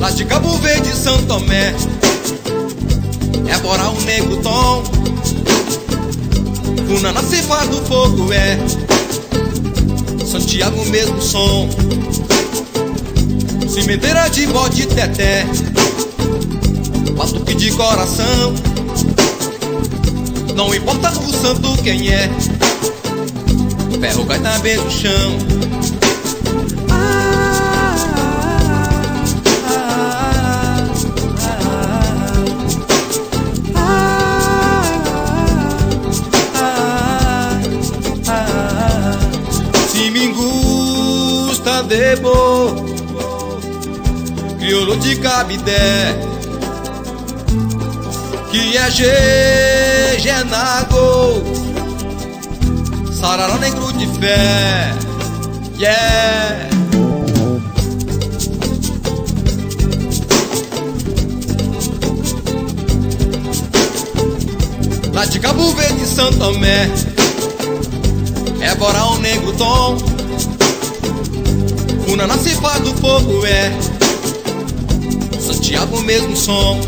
lá de Cabo Verde, São Tomé, Ébora, o Negro Tom, Cunana, Ceifar do Fogo é Santiago, mesmo som, Cimenteira de Bode, Teté, Batuque de coração, não importa o santo quem é, ferro, gaita, beijo, chão. Se me gusta de bo, crioulo de Cabidé, que é Genago, Sarará, negro de fé, yeah. Lá de Cabo Verde, São Tomé, Ébora, o Negro Tom, Cunana, Ceifar do Fogo é Santiago, mesmo som,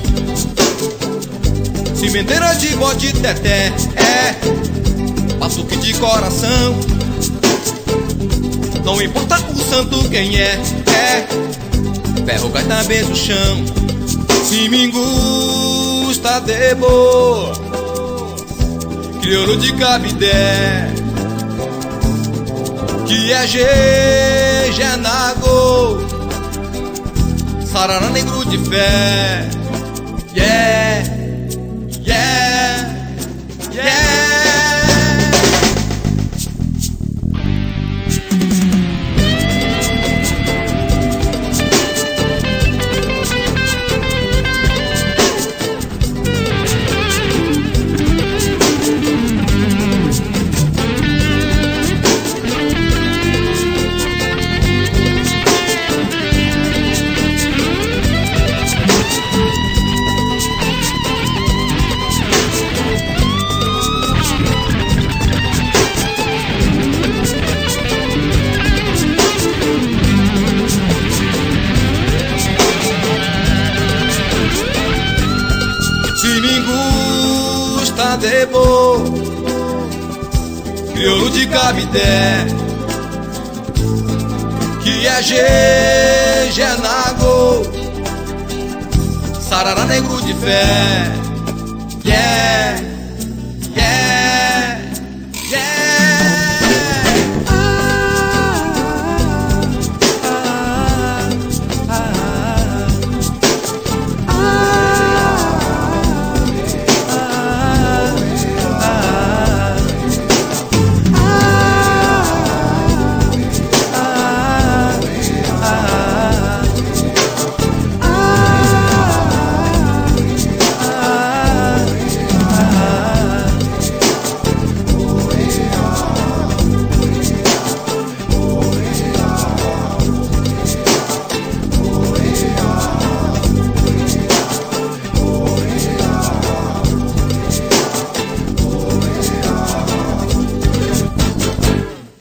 Cimenteira de Bode, Teté é Batuque de coração, não importa o santo quem é ferro, gaita, beijo, chão. Se me gusta de boa, crioulo de Cabidé, que é Genago, Sarará, negro de fé, yeah, yeah, yeah. Se me gusta de bo, crioulo de Cabidé, que é Genago, Sarará, negro de fé, yeah.